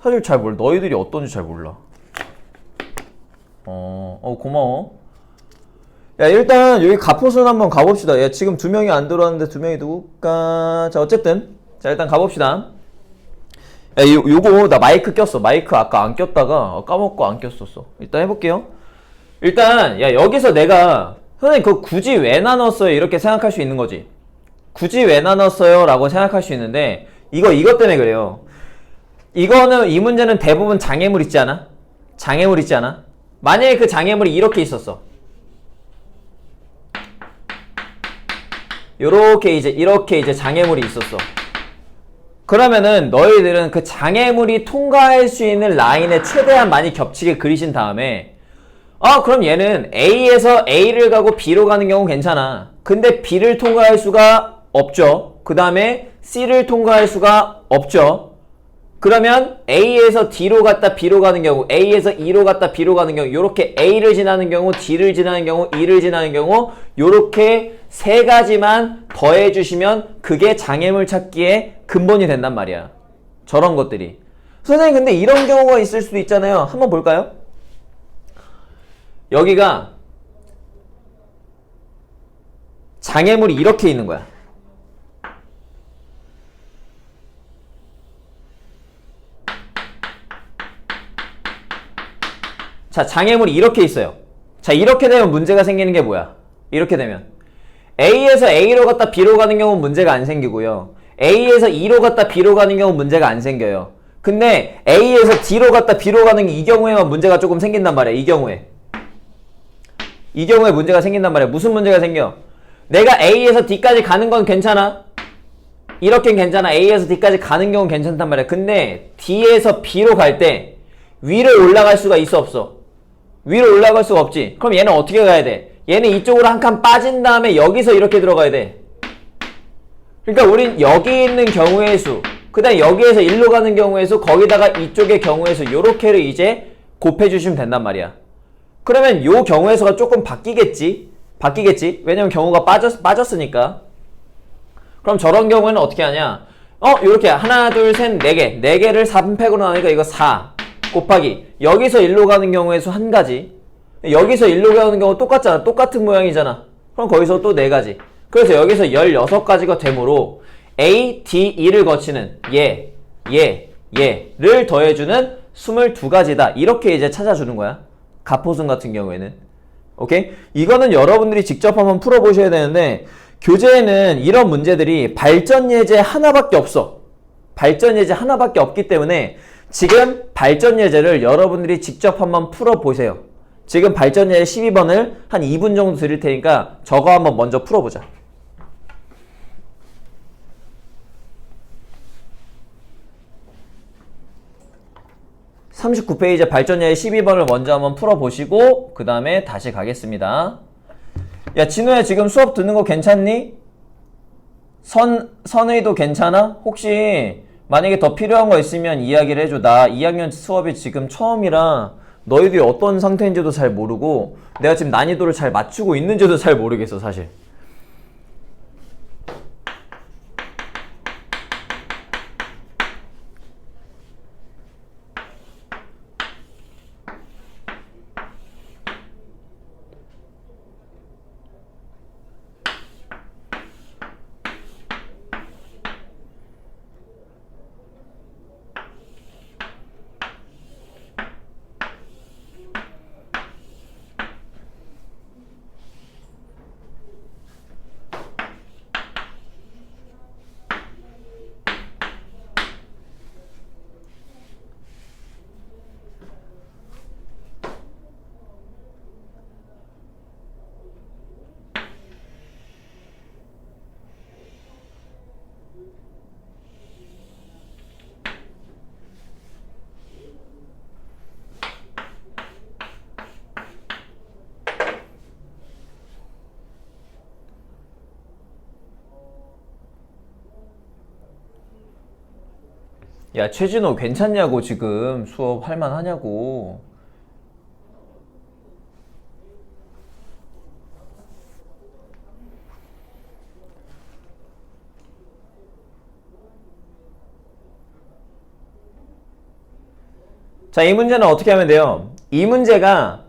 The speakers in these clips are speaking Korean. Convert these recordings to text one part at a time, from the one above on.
사실 잘 몰라. 너희들이 어떤지 잘 몰라. 고마워. 야, 일단 여기 가포순 한번 가봅시다. 야, 지금 2명이 안 들어왔는데 2명이 누굴까? 자, 어쨌든 자, 일단 가봅시다. 야, 요거 나 마이크 꼈어. 마이크 아까 안 꼈다가 까먹고 안 꼈었어. 일단 해볼게요. 일단 야, 여기서 내가 선생님 그거 굳이 왜 나눴어요? 이렇게 생각할 수 있는 거지. 굳이 왜 나눴어요? 라고 생각할 수 있는데 이것 때문에 그래요. 이거는 이 문제는 대부분 장애물 있지 않아? 장애물 있지 않아? 만약에 그 장애물이 이렇게 있었어. 이렇게 이제 장애물이 있었어. 그러면은 너희들은 그 장애물이 통과할 수 있는 라인에 최대한 많이 겹치게 그리신 다음에 그럼 얘는 A에서 A를 가고 B로 가는 경우 괜찮아. 근데 B를 통과할 수가 없죠. 그 다음에 C를 통과할 수가 없죠. 그러면 A에서 D로 갔다 B로 가는 경우, A에서 E로 갔다 B로 가는 경우, 요렇게 A를 지나는 경우, D를 지나는 경우, E를 지나는 경우, 요렇게 세 가지만 더해주시면 그게 장애물 찾기의 근본이 된단 말이야. 저런 것들이. 선생님, 근데 이런 경우가 있을 수도 있잖아요. 한번 볼까요? 여기가 장애물이 이렇게 있는 거야. 자, 장애물이 이렇게 있어요. 자, 이렇게 되면 문제가 생기는 게 뭐야? 이렇게 되면 A에서 A로 갔다 B로 가는 경우는 문제가 안 생기고요. A에서 E로 갔다 B로 가는 경우는 문제가 안 생겨요. 근데 A에서 D로 갔다 B로 가는 이 경우에만 문제가 조금 생긴단 말이야. 이 경우에 문제가 생긴단 말이야. 무슨 문제가 생겨? 내가 A에서 D까지 가는 건 괜찮아. 이렇게는 괜찮아. A에서 D까지 가는 경우는 괜찮단 말이야. 근데 D에서 B로 갈 때 위로 올라갈 수가 있어 없어? 위로 올라갈 수가 없지. 그럼 얘는 어떻게 가야 돼? 얘는 이쪽으로 한 칸 빠진 다음에 여기서 이렇게 들어가야 돼. 그러니까 우린 여기 있는 경우의 수, 그 다음에 여기에서 일로 가는 경우의 수, 거기다가 이쪽의 경우의 수, 요렇게를 이제 곱해주시면 된단 말이야. 그러면 요 경우의 수가 조금 바뀌겠지? 왜냐면 경우가 빠졌으니까. 그럼 저런 경우에는 어떻게 하냐? 요렇게 하나, 둘, 셋, 네 개. 네 개를 3팩으로 나누니까 이거 4 곱하기 여기서 일로 가는 경우의 수 한 가지, 여기서 일로 가는 경우 똑같잖아. 똑같은 모양이잖아. 그럼 거기서 또 네 가지. 그래서 여기서 16가지가 되므로 A, D, E를 거치는 얘를 더해주는 22가지다. 이렇게 이제 찾아주는 거야. 가포순 같은 경우에는. 오케이? 이거는 여러분들이 직접 한번 풀어보셔야 되는데 교재에는 이런 문제들이 발전 예제 하나밖에 없어. 발전 예제 하나밖에 없기 때문에 지금 발전 예제를 여러분들이 직접 한번 풀어보세요. 지금 발전 예제 12번을 한 2분 정도 드릴 테니까 저거 한번 먼저 풀어보자. 39페이지 발전 예제 12번을 먼저 한번 풀어보시고 그 다음에 다시 가겠습니다. 야, 진우야, 지금 수업 듣는 거 괜찮니? 선의도 괜찮아? 혹시 만약에 더 필요한 거 있으면 이야기를 해줘. 나 2학년 수업이 지금 처음이라 너희들이 어떤 상태인지도 잘 모르고 내가 지금 난이도를 잘 맞추고 있는지도 잘 모르겠어, 사실. 야, 최진호 괜찮냐고. 지금 수업 할만하냐고. 자, 이 문제는 어떻게 하면 돼요? 이 문제가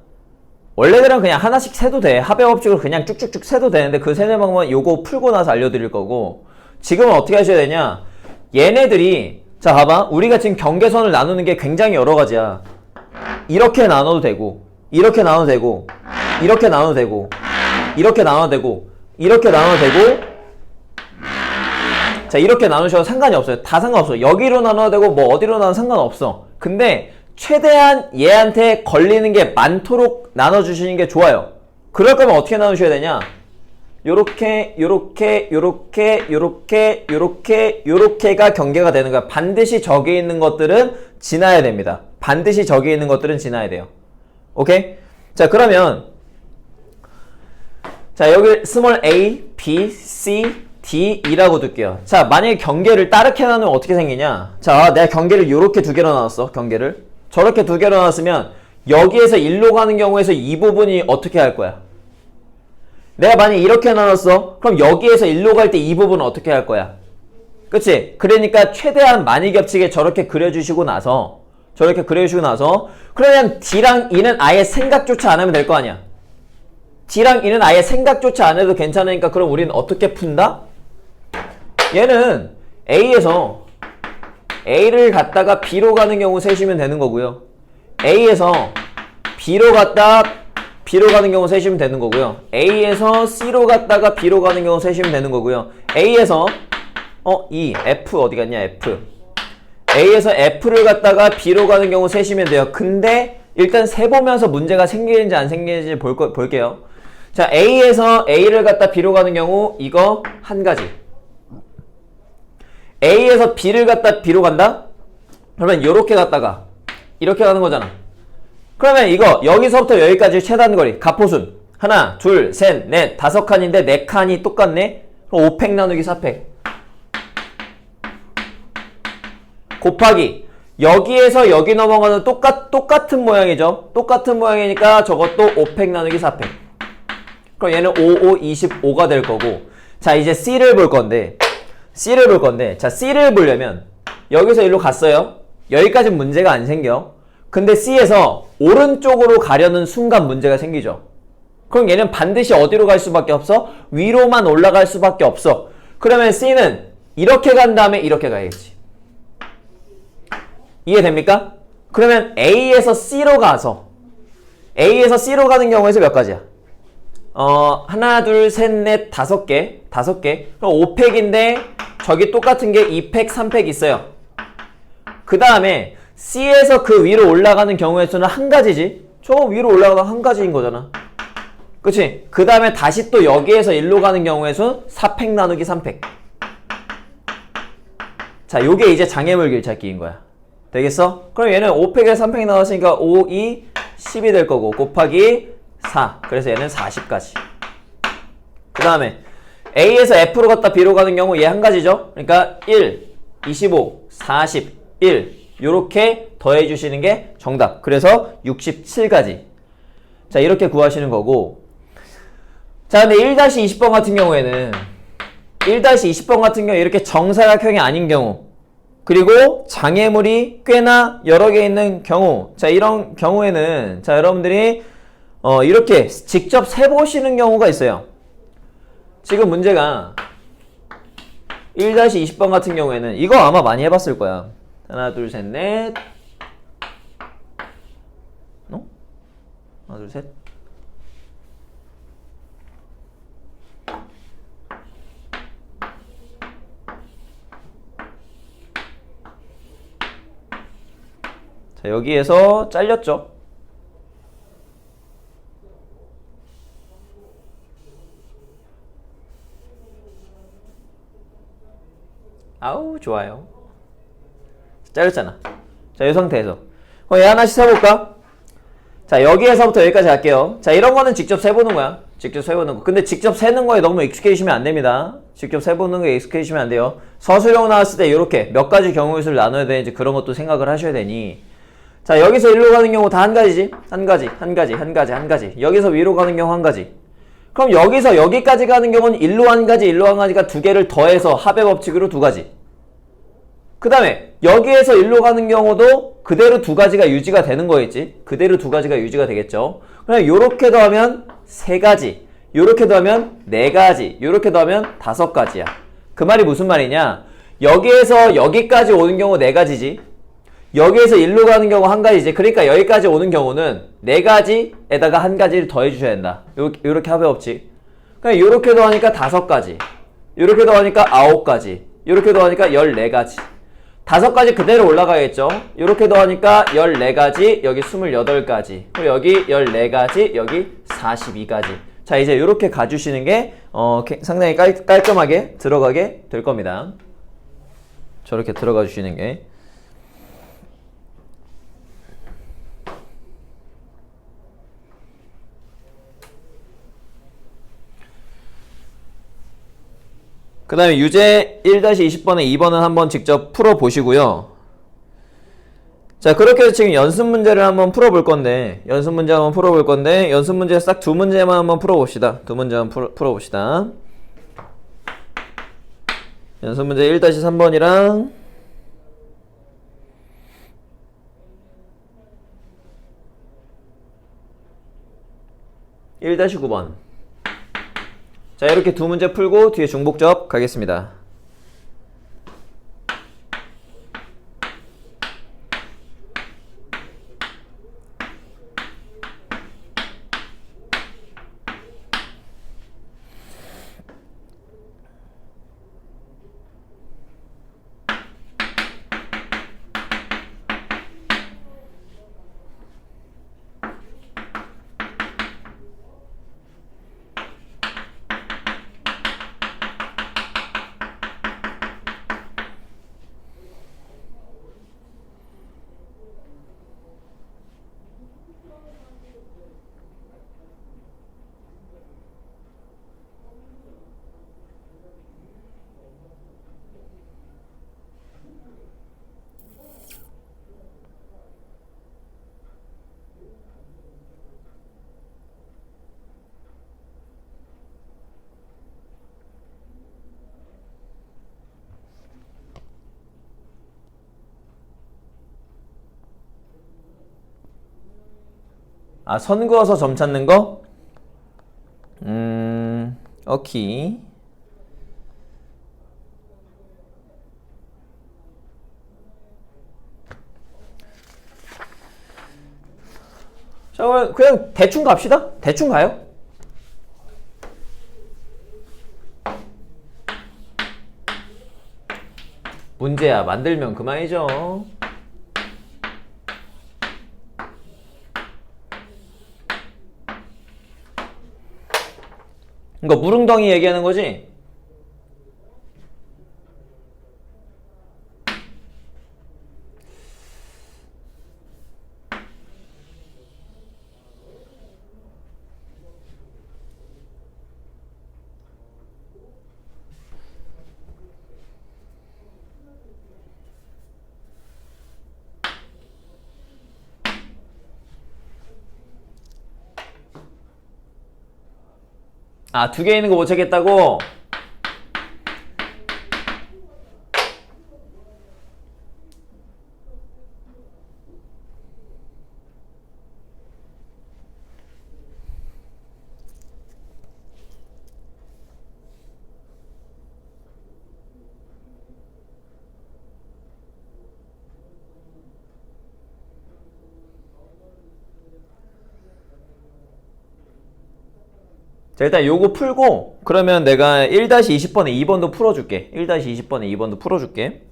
원래대로는 그냥 하나씩 세도 돼. 합의 법칙으로 그냥 쭉쭉쭉 세도 되는데 그 세는 방법은 요거 풀고 나서 알려드릴 거고, 지금은 어떻게 하셔야 되냐? 얘네들이, 자 봐봐, 우리가 지금 경계선을 나누는 게 굉장히 여러 가지야. 이렇게 나눠도 되고, 이렇게 나눠도 되고, 이렇게 나눠도 되고, 이렇게 나눠도 되고, 이렇게 나눠도 되고, 자 이렇게 나누셔도 상관이 없어요. 다 상관없어. 여기로 나눠도 되고 뭐 어디로 나눠도 상관없어. 근데 최대한 얘한테 걸리는 게 많도록 나눠주시는 게 좋아요. 그럴 거면 어떻게 나누셔야 되냐? 요렇게 요렇게 요렇게 요렇게 요렇게 요렇게가 경계가 되는 거야. 반드시 저기 있는 것들은 지나야 됩니다. 반드시 저기 있는 것들은 지나야 돼요. 오케이? 자 그러면 자 여기 스몰 a, b, c, d, e라고 둘게요. 자 만약에 경계를 따르게 나누면 어떻게 생기냐? 자 내가 경계를 요렇게 두 개로 나눴어. 경계를 저렇게 두 개로 나눴으면 여기에서 1로 가는 경우에서 이 부분이 어떻게 할 거야? 내가 만약에 이렇게 나눴어. 그럼 여기에서 1로 갈 때 이 부분은 어떻게 할 거야? 그치? 그러니까 최대한 많이 겹치게 저렇게 그려주시고 나서 그러면 D랑 E는 아예 생각조차 안 하면 될 거 아니야? D랑 E는 아예 생각조차 안 해도 괜찮으니까 그럼 우리는 어떻게 푼다? 얘는 A에서 A를 갖다가 B로 가는 경우 세시면 되는 거고요. A에서 B로 갔다 B로 가는 경우 세시면 되는 거고요. A에서 C로 갔다가 B로 가는 경우 세시면 되는 거고요. A에서 E, F 어디 갔냐? F. A에서 F를 갖다가 B로 가는 경우 세시면 돼요. 근데 일단 세보면서 문제가 생기는지 안 생기는지 볼게요. 자, A에서 A를 갖다 B로 가는 경우 이거 한 가지. A에서 B를 갖다 B로 간다? 그러면 요렇게 갔다가 이렇게 가는 거잖아. 그러면 이거 여기서부터 여기까지 최단 거리 가포순 하나, 둘, 셋, 넷, 5칸인데 4칸이 똑같네? 그럼 5팩 나누기 4팩 곱하기 여기에서 여기 넘어가는 똑같은 모양이죠. 똑같은 모양이니까 저것도 5팩 나누기 4팩. 그럼 얘는 5, 5, 25가 될 거고. 자 이제 C를 볼 건데 자 C를 보려면 여기서 일로 갔어요. 여기까지 문제가 안 생겨. 근데 C에서 오른쪽으로 가려는 순간 문제가 생기죠. 그럼 얘는 반드시 어디로 갈 수밖에 없어? 위로만 올라갈 수밖에 없어. 그러면 C는 이렇게 간 다음에 이렇게 가야겠지. 이해됩니까? 그러면 A에서 C로 가서 A에서 C로 가는 경우에서 몇 가지야? 하나, 둘, 셋, 넷, 5개. 그럼 5팩인데 저기 똑같은 게 2팩, 3팩 있어요. 그 다음에 C에서 그 위로 올라가는 경우에서는 한 가지지. 저 위로 올라가다 한 가지인 거잖아. 그치? 그 다음에 다시 또 여기에서 1로 가는 경우에서는 4팩 나누기 3팩. 자, 요게 이제 장애물 길찾기인 거야. 되겠어? 그럼 얘는 5팩에 3팩 나왔으니까 5, 2, 10이 될 거고 곱하기 4. 그래서 얘는 40까지. 그 다음에 A에서 F로 갔다 B로 가는 경우 얘 한 가지죠? 그러니까 1, 25, 40, 1 요렇게 더해 주시는 게 정답. 그래서 67까지. 자 이렇게 구하시는 거고. 자 근데 1-20번 같은 경우에는 1-20번 같은 경우에 이렇게 정사각형이 아닌 경우 그리고 장애물이 꽤나 여러 개 있는 경우, 자 이런 경우에는 자 여러분들이 이렇게 직접 세보시는 경우가 있어요. 지금 문제가 1-20번 같은 경우에는 이거 아마 많이 해봤을 거야. 하나 둘 셋 넷 하나 둘 셋 자 여기에서 잘렸죠. 아우 좋아요. 잘렸잖아. 자 이 상태에서 얘 하나씩 세볼까? 자 여기에서부터 여기까지 갈게요. 자 이런 거는 직접 세보는 거야. 직접 세보는 거. 근데 직접 세는 거에 너무 익숙해지시면 안 됩니다. 직접 세보는 거에 익숙해지시면 안 돼요. 서술형 나왔을 때 이렇게 몇 가지 경우의 수를 나눠야 되는지 그런 것도 생각을 하셔야 되니. 자 여기서 1로 가는 경우 다 한 가지지. 한 가지. 여기서 위로 가는 경우 한 가지. 그럼 여기서 여기까지 가는 경우는 1로 한 가지가 두 개를 더해서 합의 법칙으로 두 가지. 그 다음에 여기에서 1로 가는 경우도 그대로 두 가지가 유지가 되는 거겠지. 그대로 두 가지가 유지가 되겠죠. 그럼 요렇게 더하면 세 가지, 요렇게 더하면 네 가지, 요렇게 더하면 다섯 가지야. 그 말이 무슨 말이냐? 여기에서 여기까지 오는 경우 네 가지지. 여기에서 일로 가는 경우 한 가지지. 그러니까 여기까지 오는 경우는 네 가지에다가 한 가지를 더해 주셔야 된다. 요렇게 합의 없지. 그냥 요렇게 더하니까 다섯 가지, 요렇게 더하니까 아홉 가지, 요렇게 더하니까 14가지. 다섯 가지 그대로 올라가겠죠. 요렇게 더하니까 14가지, 여기 28가지, 그리고 여기 14가지, 여기 42가지. 자, 이제 요렇게 가주시는 게 상당히 깔끔하게 들어가게 될 겁니다. 저렇게 들어가 주시는 게. 그 다음에 유제 1-20번에 2번은 한번 직접 풀어보시고요. 자, 그렇게 해서 지금 연습 문제를 한번 풀어볼 건데, 연습 문제 싹 두 문제만 한번 풀어봅시다. 두 문제만 풀어봅시다. 연습 문제 1-3번이랑 1-9번. 자, 이렇게 두 문제 풀고 뒤에 중복접 가겠습니다. 아, 선 그어서 점 찾는 거? 오케이. 자, 그냥 대충 갑시다. 대충 가요. 문제야, 만들면 그만이죠. 이거 무릉덩이 얘기하는 거지? 아, 두 개 있는 거 못 찾겠다고? 자, 일단 요거 풀고 그러면 내가 1-20번에 2번도 풀어줄게. 1-20번에 2번도 풀어줄게.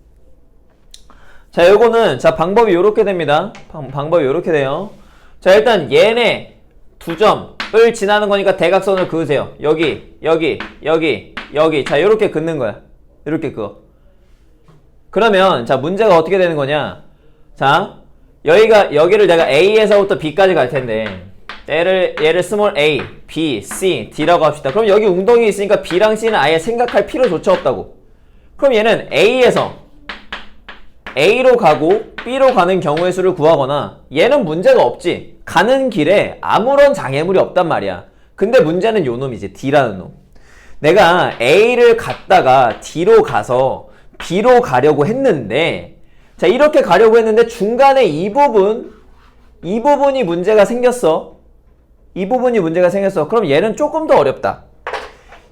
자, 요거는 자 방법이 요렇게 됩니다. 방법이 요렇게 돼요. 자, 일단 얘네 두 점을 지나는 거니까 대각선을 그으세요. 여기, 여기, 여기, 여기. 자, 요렇게 긋는 거야. 요렇게 그어. 그러면 자, 문제가 어떻게 되는 거냐? 자, 여기를 내가 A에서부터 B까지 갈 텐데 얘를 스몰 a, b, c, d라고 합시다. 그럼 여기 웅덩이 있으니까 b랑 c는 아예 생각할 필요조차 없다고. 그럼 얘는 a에서 a로 가고 b로 가는 경우의 수를 구하거나, 얘는 문제가 없지. 가는 길에 아무런 장애물이 없단 말이야. 근데 문제는 요 놈이지. d라는 놈. 내가 a를 갔다가 d로 가서 b로 가려고 했는데 자, 이렇게 가려고 했는데 중간에 이 부분이 문제가 생겼어. 이 부분이 문제가 생겼어. 그럼 얘는 조금 더 어렵다.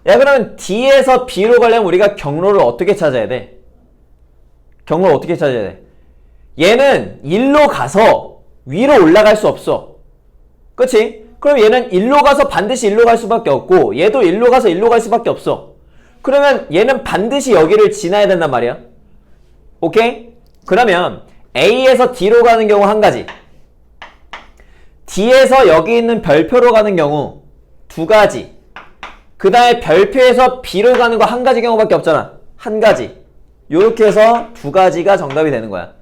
야, 그러면 D에서 B로 가려면 우리가 경로를 어떻게 찾아야 돼? 경로를 어떻게 찾아야 돼? 얘는 1로 가서 위로 올라갈 수 없어. 그치? 그럼 얘는 1로 가서 반드시 1로 갈 수밖에 없고 얘도 1로 가서 1로 갈 수밖에 없어. 그러면 얘는 반드시 여기를 지나야 된단 말이야. 오케이? 그러면 A에서 D로 가는 경우 한 가지, D에서 여기 있는 별표로 가는 경우 두 가지, 그 다음에 별표에서 B로 가는 거 한 가지 경우밖에 없잖아. 한 가지. 요렇게 해서 두 가지가 정답이 되는 거야.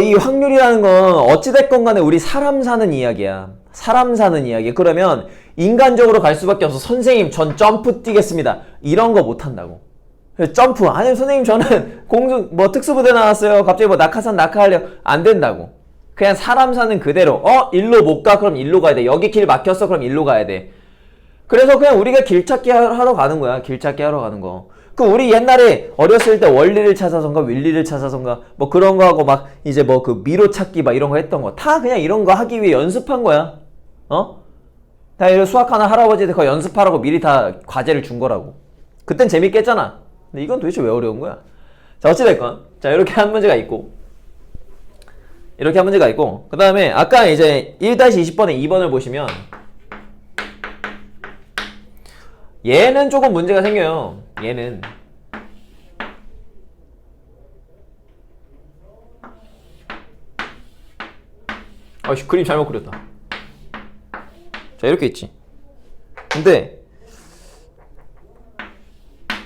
이 확률이라는 건 어찌됐건 간에 우리 사람 사는 이야기야. 사람 사는 이야기. 그러면 인간적으로 갈 수밖에 없어. 선생님 전 점프 뛰겠습니다. 이런 거 못한다고. 점프. 아니 선생님 저는 특수부대 나왔어요. 갑자기 낙하산 낙하하려. 안 된다고. 그냥 사람 사는 그대로. 일로 못 가? 그럼 일로 가야 돼. 여기 길 막혔어? 그럼 일로 가야 돼. 그래서 그냥 우리가 길 찾기 하러 가는 거야. 길 찾기 하러 가는 거. 그 우리 옛날에 어렸을 때 원리를 찾아서인가 윌리를 찾아서인가 그런 거 하고 막 이제 그 미로 찾기 막 이런 거 했던 거 다 그냥 이런 거 하기 위해 연습한 거야. 다 이런 수학하는 할아버지들 그거 연습하라고 미리 다 과제를 준 거라고. 그땐 재밌겠잖아. 근데 이건 도대체 왜 어려운 거야? 자, 어찌됐건 자, 이렇게 한 문제가 있고 이렇게 한 문제가 있고 그 다음에 아까 이제 1-20번에 2번을 보시면 얘는 조금 문제가 생겨요. 얘는 그림 잘못 그렸다. 자, 이렇게 있지. 근데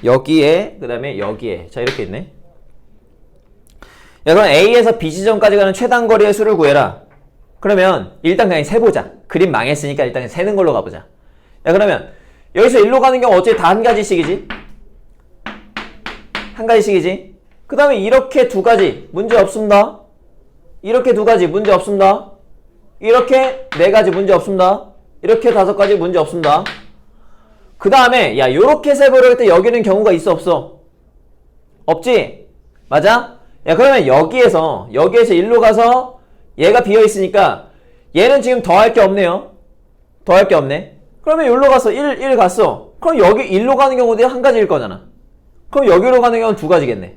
여기에 그 다음에 여기에 자, 이렇게 있네. 야, 그럼 A에서 B 지점까지 가는 최단 거리의 수를 구해라. 그러면 일단 그냥 세보자. 그림 망했으니까 일단 세는 걸로 가보자. 야, 그러면 여기서 일로 가는 경우 어차피 다 한 가지씩이지? 한 가지씩이지? 그 다음에 이렇게 두 가지 문제 없습니다. 이렇게 두 가지 문제 없습니다. 이렇게 네 가지 문제 없습니다. 이렇게 다섯 가지 문제 없습니다. 그 다음에 야, 요렇게 세보려 할 때 여기는 경우가 있어 없어? 없지? 맞아? 야, 그러면 여기에서 일로 가서 얘가 비어있으니까 얘는 지금 더할 게 없네요. 더할 게 없네. 그러면 여기로 가서 1 갔어. 그럼 여기 1로 가는 경우도 한 가지일 거잖아. 그럼 여기로 가는 경우는 두 가지겠네.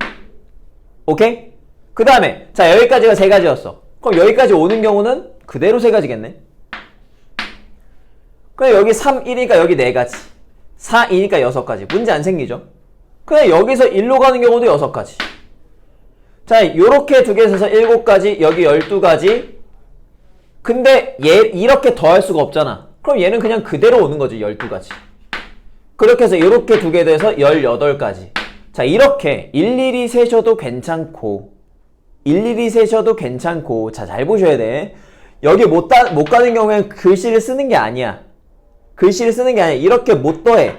오케이? 그 다음에 자, 여기까지가 세 가지였어. 그럼 여기까지 오는 경우는 그대로 세 가지겠네. 그럼 여기 3, 1이니까 여기 네 가지. 4, 2니까 여섯 가지. 문제 안 생기죠? 그냥 여기서 1로 가는 경우도 여섯 가지. 자, 요렇게 두 개에서 7가지, 여기 12가지. 근데 얘 이렇게 더할 수가 없잖아. 그럼 얘는 그냥 그대로 오는 거지. 12가지. 그렇게 해서 이렇게 두 개 돼서 18가지. 자, 이렇게 일일이 세셔도 괜찮고 일일이 세셔도 괜찮고 자, 잘 보셔야 돼. 여기 못 가는 경우에는 글씨를 쓰는 게 아니야. 글씨를 쓰는 게 아니야. 이렇게 못 더해.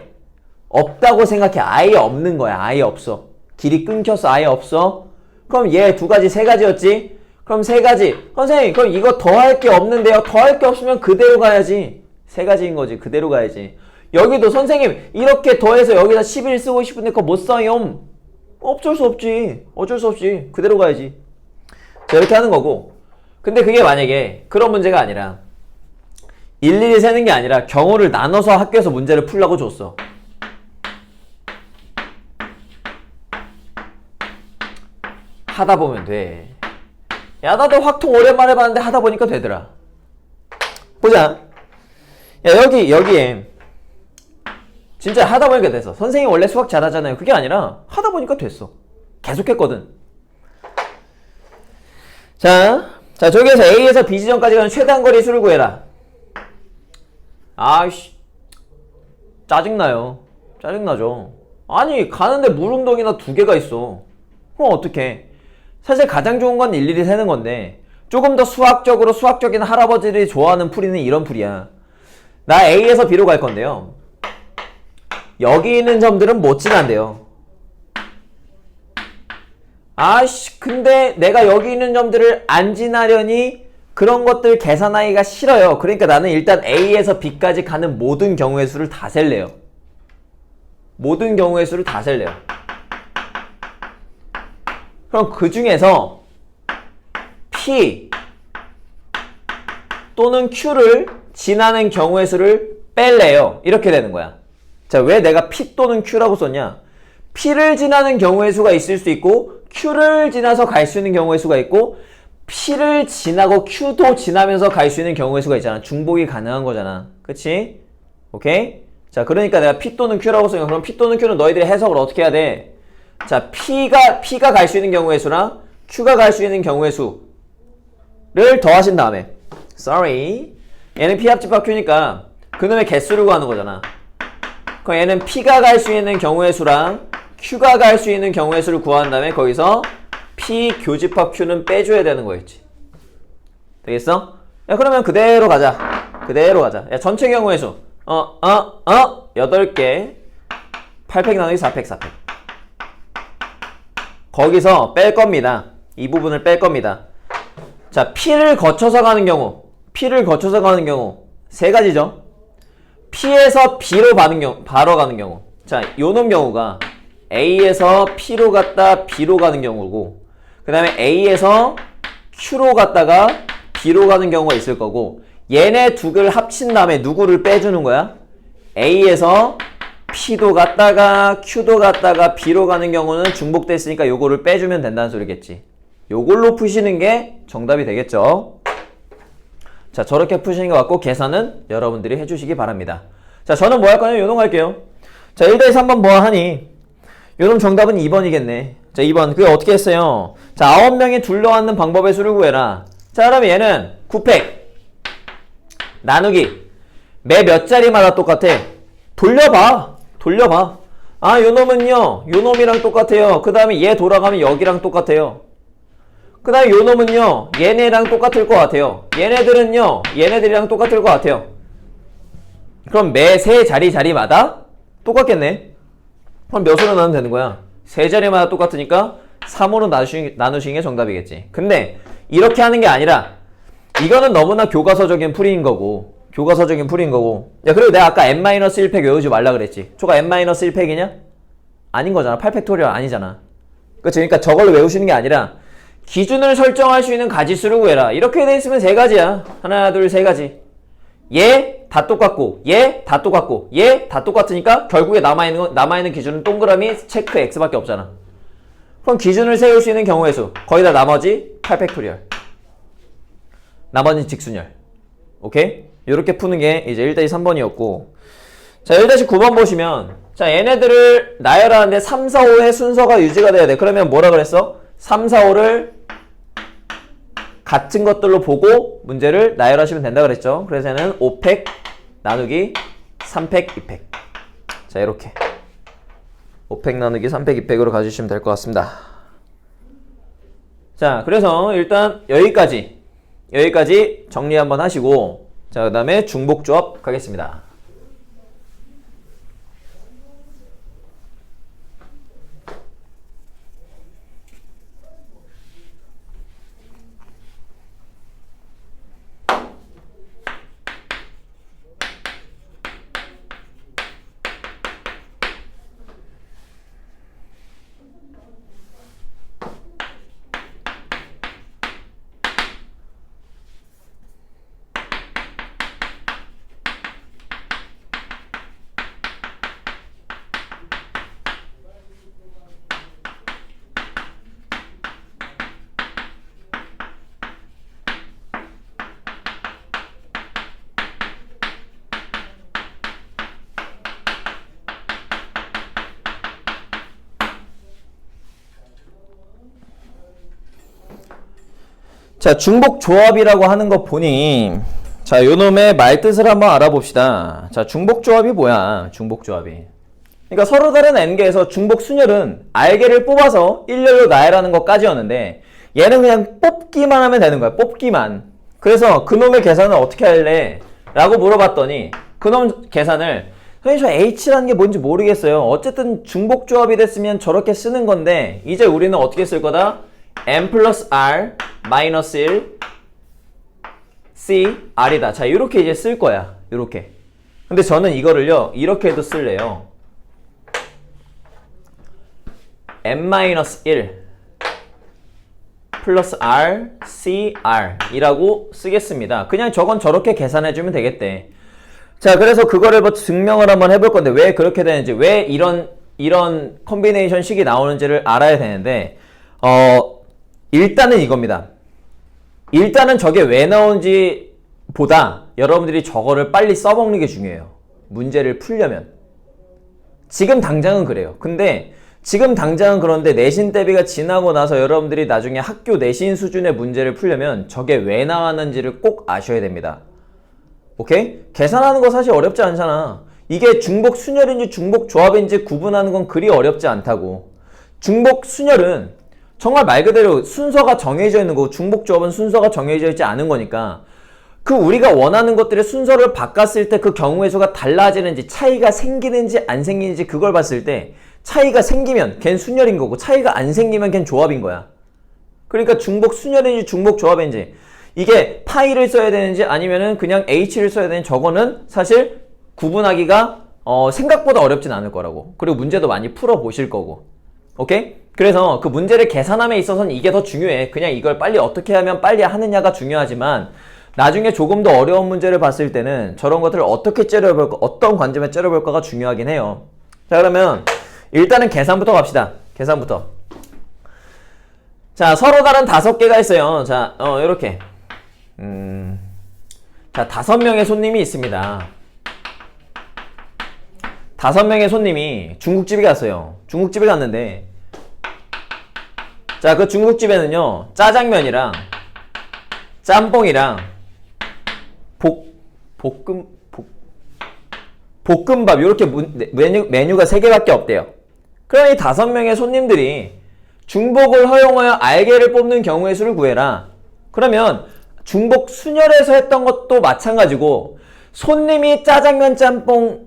없다고 생각해. 아예 없는 거야. 아예 없어. 길이 끊겼어. 아예 없어. 그럼 얘 두 가지, 세 가지였지? 그럼 세 가지. 선생님, 그럼 이거 더할 게 없는데요? 더할 게 없으면 그대로 가야지. 세 가지인 거지. 그대로 가야지. 여기도 선생님, 이렇게 더해서 여기다 11 쓰고 싶은데 그거 못 써요. 어쩔 수 없지. 어쩔 수 없지. 그대로 가야지. 자, 이렇게 하는 거고. 근데 그게 만약에 그런 문제가 아니라 일일이 세는 게 아니라 경우를 나눠서 학교에서 문제를 풀라고 줬어. 하다 보면 돼. 야, 나도 확통 오랜만에 봤는데 하다 보니까 되더라. 보자. 야, 여기에 진짜 하다 보니까 됐어. 선생님 원래 수학 잘하잖아요. 그게 아니라 하다 보니까 됐어. 계속했거든. 자, 저기에서 A에서 B 지점까지 가는 최단 거리 수를 구해라. 아이씨, 짜증나요. 짜증나죠. 아니, 가는데 물운동이나 두 개가 있어. 그럼 어떡해. 사실 가장 좋은 건 일일이 세는 건데 조금 더 수학적인 할아버지들이 좋아하는 풀이는 이런 풀이야. 나 A에서 B로 갈 건데요. 여기 있는 점들은 못 지난대요. 아이씨, 근데 내가 여기 있는 점들을 안 지나려니 그런 것들 계산하기가 싫어요. 그러니까 나는 일단 A에서 B까지 가는 모든 경우의 수를 다 셀래요. 모든 경우의 수를 다 셀래요. 그럼 그 중에서 P 또는 Q를 지나는 경우의 수를 뺄래요. 이렇게 되는 거야. 자, 왜 내가 P 또는 Q라고 썼냐? P를 지나는 경우의 수가 있을 수 있고 Q를 지나서 갈 수 있는 경우의 수가 있고 P를 지나고 Q도 지나면서 갈 수 있는 경우의 수가 있잖아. 중복이 가능한 거잖아. 그치? 오케이? 자, 그러니까 내가 P 또는 Q라고 쓰니까 그럼 P 또는 Q는 너희들이 해석을 어떻게 해야 돼? 자, P가 갈 수 있는 경우의 수랑 Q가 갈 수 있는 경우의 수를 더하신 다음에 sorry 얘는 P 합집합 Q니까 그놈의 개수를 구하는 거잖아. 그럼 얘는 P가 갈 수 있는 경우의 수랑 Q가 갈 수 있는 경우의 수를 구한 다음에 거기서 P 교집합 Q는 빼줘야 되는 거였지. 되겠어? 야, 그러면 그대로 가자. 그대로 가자. 야, 전체 경우의 수 8개 8팩 나누기 4팩 4팩 거기서 뺄 겁니다. 이 부분을 뺄 겁니다. 자, P를 거쳐서 가는 경우 세 가지죠. P에서 B로 바로 가는 경우. 자, 요놈 경우가 A에서 P로 갔다 B로 가는 경우고, 그 다음에 A에서 Q로 갔다가 B로 가는 경우가 있을 거고, 얘네 두 개를 합친 다음에 누구를 빼주는 거야? A에서 P도 갔다가 Q도 갔다가 B로 가는 경우는 중복됐으니까 요거를 빼주면 된다는 소리겠지. 요걸로 푸시는 게 정답이 되겠죠. 자, 저렇게 푸시는 것 같고 계산은 여러분들이 해주시기 바랍니다. 자, 저는 뭐 할 거냐면 요놈 할게요. 자, 1-3번 뭐 하니? 요놈 정답은 2번이겠네. 자, 2번. 그게 어떻게 했어요? 자, 9명이 둘러앉는 방법의 수를 구해라. 자, 그러면 얘는 9팩 나누기 매 몇 자리마다 똑같아. 돌려봐. 아, 요놈은요 요놈이랑 똑같아요. 그 다음에 얘 돌아가면 여기랑 똑같아요. 그 다음에 요놈은요 얘네랑 똑같을 것 같아요. 얘네들은요 얘네들이랑 똑같을 것 같아요. 그럼 매 세 자리마다 똑같겠네. 그럼 몇으로 나누면 되는 거야? 세 자리마다 똑같으니까 3으로 나누시는 게 정답이겠지. 근데 이렇게 하는 게 아니라 이거는 너무나 교과서적인 풀이인 거고 야, 그리고 내가 아까 n-1팩 외우지 말라 그랬지. 저거 n-1팩이냐? 아닌 거잖아. 8팩토리얼 아니잖아. 그치? 그러니까 저걸로 외우시는 게 아니라 기준을 설정할 수 있는 가지수를 구해라. 이렇게 돼 있으면 세 가지야. 하나, 둘, 세 가지. 얘 다 똑같고 얘 다 똑같고 얘 다 똑같으니까 결국에 남아있는 기준은 동그라미 체크 X밖에 없잖아. 그럼 기준을 세울 수 있는 경우의 수 거기다 나머지 8팩토리얼 나머지는 직순열. 오케이? 이렇게 푸는 게 이제 1-3번이었고, 자, 1-9번 보시면, 자, 얘네들을 나열하는데 3, 4, 5의 순서가 유지가 돼야 돼. 그러면 뭐라 그랬어? 3, 4, 5를 같은 것들로 보고 문제를 나열하시면 된다 그랬죠. 그래서 얘는 5팩 나누기 3팩 2팩. 자, 이렇게 5팩 나누기 3팩 2팩으로 가주시면 될 것 같습니다. 자, 그래서 일단 여기까지 정리 한번 하시고, 자, 그 다음에 중복조합 가겠습니다. 자, 중복조합이라고 하는 거 보니, 자, 요놈의 말뜻을 한번 알아봅시다. 자, 중복조합이 뭐야? 중복조합이. 그러니까 서로 다른 n개에서 중복순열은 r개를 뽑아서 일렬로 나열하는 것까지였는데, 얘는 그냥 뽑기만 하면 되는 거야. 뽑기만. 그래서 그놈의 계산을 어떻게 할래? 라고 물어봤더니, 그놈 계산을, 선생님 저 h라는 게 뭔지 모르겠어요. 어쨌든 중복조합이 됐으면 저렇게 쓰는 건데, 이제 우리는 어떻게 쓸 거다? n 플러스 r 마이너스 1 c r이다. 자, 이렇게 이제 쓸 거야. 이렇게. 근데 저는 이거를요 이렇게도 쓸래요. n 마이너스 1 플러스 R, C, R 이라고 쓰겠습니다. 그냥 저건 저렇게 계산해주면 되겠대. 자, 그래서 그거를 뭐 증명을 한번 해볼 건데 왜 그렇게 되는지, 왜 이런 콤비네이션 식이 나오는지를 알아야 되는데, 일단은 이겁니다. 일단은 저게 왜 나오는지 보다 여러분들이 저거를 빨리 써먹는 게 중요해요. 문제를 풀려면. 지금 당장은 그래요. 근데 지금 당장은 그런데 내신 대비가 지나고 나서 여러분들이 나중에 학교 내신 수준의 문제를 풀려면 저게 왜 나왔는지를 꼭 아셔야 됩니다. 오케이? 계산하는 거 사실 어렵지 않잖아. 이게 중복 순열인지 중복 조합인지 구분하는 건 그리 어렵지 않다고. 중복 순열은 정말 말 그대로 순서가 정해져 있는 거고, 중복 조합은 순서가 정해져 있지 않은 거니까 그 우리가 원하는 것들의 순서를 바꿨을 때 그 경우의 수가 달라지는지 차이가 생기는지 안 생기는지 그걸 봤을 때 차이가 생기면 걘 순열인 거고 차이가 안 생기면 걘 조합인 거야. 그러니까 중복 순열인지 중복 조합인지, 이게 파이를 써야 되는지 아니면은 그냥 h를 써야 되는지, 저거는 사실 구분하기가 생각보다 어렵진 않을 거라고. 그리고 문제도 많이 풀어보실 거고. 오케이? 그래서 그 문제를 계산함에 있어서는 이게 더 중요해. 그냥 이걸 빨리 어떻게 하면 빨리 하느냐가 중요하지만 나중에 조금 더 어려운 문제를 봤을 때는 저런 것들을 어떻게 째려볼까, 어떤 관점에 째려볼까가 중요하긴 해요. 자, 그러면 일단은 계산부터 갑시다. 계산부터. 자, 서로 다른 5개가 있어요. 자, 요렇게. 자, 5명의 손님이 있습니다. 5명의 손님이 중국집에 갔어요. 중국집에 갔는데, 자, 그 중국집에는요, 짜장면이랑 짬뽕이랑 볶음밥, 요렇게 메뉴가 3개밖에 없대요. 그럼 이 5명의 손님들이 중복을 허용하여 알게를 뽑는 경우의 수를 구해라. 그러면 중복 순열에서 했던 것도 마찬가지고, 손님이 짜장면, 짬뽕,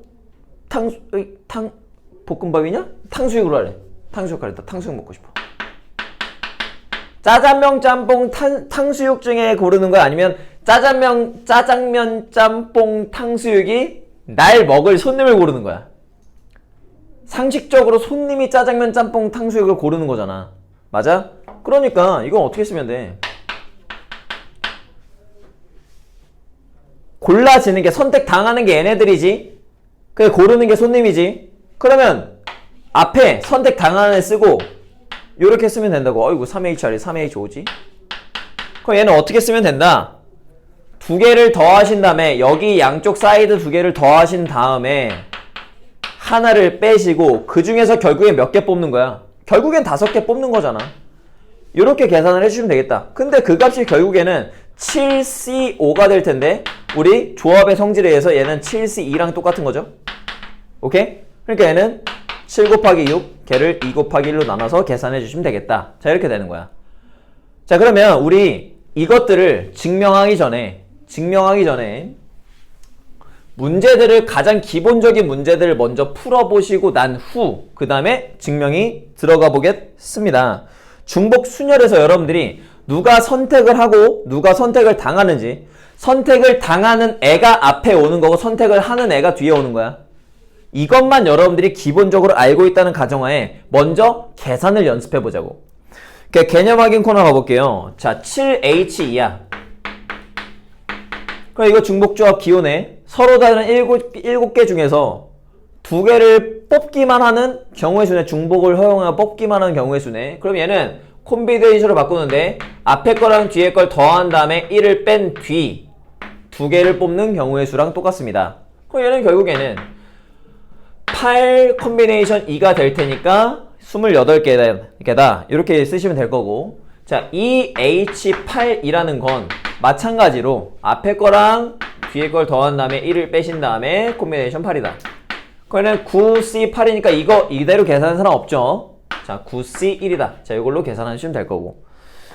볶음밥이냐? 탕수육으로 하래. 탕수육 하랬다. 탕수육 먹고 싶어. 짜장면, 짬뽕, 탕수육 중에 고르는 거야? 아니면 짜장면, 짬뽕, 탕수육이 날 먹을 손님을 고르는 거야? 상식적으로 손님이 짜장면, 짬뽕, 탕수육을 고르는 거잖아. 맞아? 그러니까 이건 어떻게 쓰면 돼? 골라지는 게, 선택당하는 게 얘네들이지, 그래, 고르는 게 손님이지. 그러면 앞에 선택당하는 애 쓰고 요렇게 쓰면 된다고. 어이구, 3H 아래 3H 오지? 그럼 얘는 어떻게 쓰면 된다? 2개를 더하신 다음에 여기 양쪽 사이드 2개를 더하신 다음에 하나를 빼시고 그 중에서 결국엔 몇 개 뽑는 거야? 결국엔 5개 뽑는 거잖아. 요렇게 계산을 해주시면 되겠다. 근데 그 값이 결국에는 7C5가 될 텐데 우리 조합의 성질에 의해서 얘는 7C2랑 똑같은 거죠. 오케이? 그러니까 얘는 7 곱하기 6, 걔를 2 곱하기 1로 나눠서 계산해 주시면 되겠다. 자, 이렇게 되는 거야. 자, 그러면 우리 이것들을 증명하기 전에 문제들을, 가장 기본적인 문제들을 먼저 풀어보시고 난 후 그 다음에 증명이 들어가 보겠습니다. 중복 순열에서 여러분들이 누가 선택을 하고 누가 선택을 당하는지, 선택을 당하는 애가 앞에 오는 거고 선택을 하는 애가 뒤에 오는 거야. 이것만 여러분들이 기본적으로 알고 있다는 가정하에 먼저 계산을 연습해 보자고. 개념 확인 코너 가볼게요. 자, 7H2야. 그럼 이거 중복조합 기호네. 서로 다른 7개 중에서 2개를 뽑기만 하는 경우의 수네. 중복을 허용하여 뽑기만 하는 경우의 수네. 그럼 얘는 콤비네이션으로 바꾸는데 앞에 거랑 뒤에 걸 더한 다음에 1을 뺀 뒤 2개를 뽑는 경우의 수랑 똑같습니다. 그럼 얘는 결국에는 8 콤비네이션 2가 될 테니까 28개다. 이렇게 쓰시면 될 거고. 자, 이 H8이라는 건 마찬가지로 앞에 거랑 뒤에 걸 더한 다음에 1을 빼신 다음에 콤비네이션 8이다. 그러면 9C8이니까 이거 이대로 계산하는 사람 없죠? 자, 9C1이다. 자, 이걸로 계산하시면 될 거고.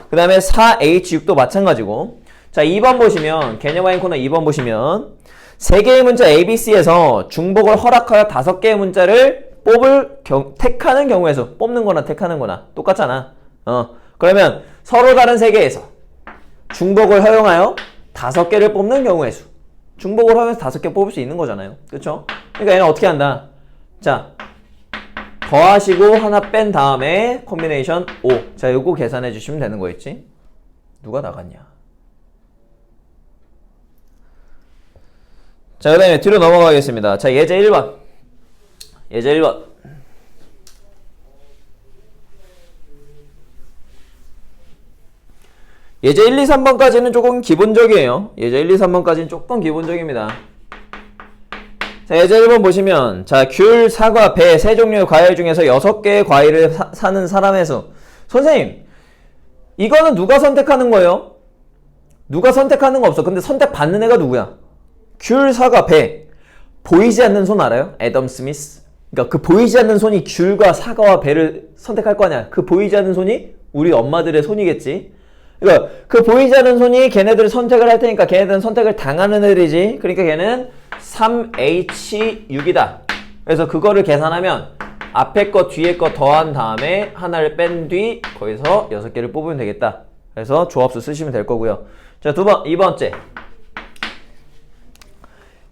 그 다음에 4H6도 마찬가지고. 자, 2번 보시면, 개념 확인 코너 2번 보시면 3개의 문자 ABC에서 중복을 허락하여 5개의 문자를 택하는 경우의 수. 뽑는 거나 택하는 거나 똑같잖아. 그러면 서로 다른 3개에서 중복을 허용하여 5개를 뽑는 경우의 수. 중복을 허용해서 5개 뽑을 수 있는 거잖아요. 그쵸? 그러니까 얘는 어떻게 한다? 자, 더하시고 하나 뺀 다음에 콤비네이션 5. 자, 요거 계산해 주시면 되는 거겠지? 누가 나갔냐? 자, 그 다음에 뒤로 넘어가겠습니다. 자, 예제 1번. 예제 1번. 예제 1, 2, 3번까지는 조금 기본적이에요. 예제 1, 2, 3번까지는 조금 기본적입니다. 자, 예제 1번 보시면, 자, 귤, 사과, 배, 세 종류의 과일 중에서 6개의 과일을 사는 사람의 수. 선생님, 이거는 누가 선택하는 거예요? 누가 선택하는 거 없어. 근데 선택받는 애가 누구야? 귤, 사과, 배. 보이지 않는 손 알아요? 애덤 스미스. 그러니까 그 보이지 않는 손이 귤과 사과와 배를 선택할 거 아니야. 그 보이지 않는 손이 우리 엄마들의 손이겠지. 그러니까 그 보이지 않는 손이 걔네들을 선택을 할 테니까 걔네들은 선택을 당하는 애들이지. 그러니까 걔는 3H6이다. 그래서 그거를 계산하면 앞에 거 뒤에 거 더한 다음에 하나를 뺀 뒤 거기서 6개를 뽑으면 되겠다. 그래서 조합수 쓰시면 될 거고요. 자, 2번째.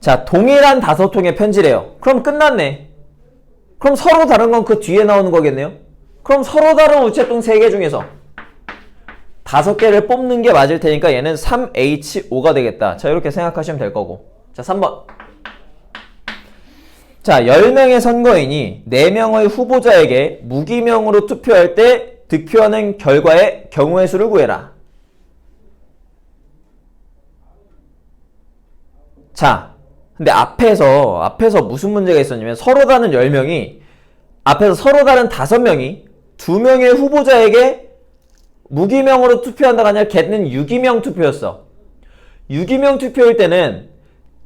자, 동일한 5통의 편지래요. 그럼 끝났네. 그럼 서로 다른 건 그 뒤에 나오는 거겠네요. 그럼 서로 다른 우체통 3개 중에서 5개를 뽑는 게 맞을 테니까 얘는 3H5가 되겠다. 자, 이렇게 생각하시면 될 거고. 자, 3번. 자, 10명의 선거인이 4명의 후보자에게 무기명으로 투표할 때 득표하는 결과의 경우의 수를 구해라. 자, 근데 앞에서 무슨 문제가 있었냐면 서로 다른 10명이 앞에서 서로 다른 5명이 2명의 후보자에게 무기명으로 투표한다가 아니라 걔는 유기명 투표였어. 유기명 투표일 때는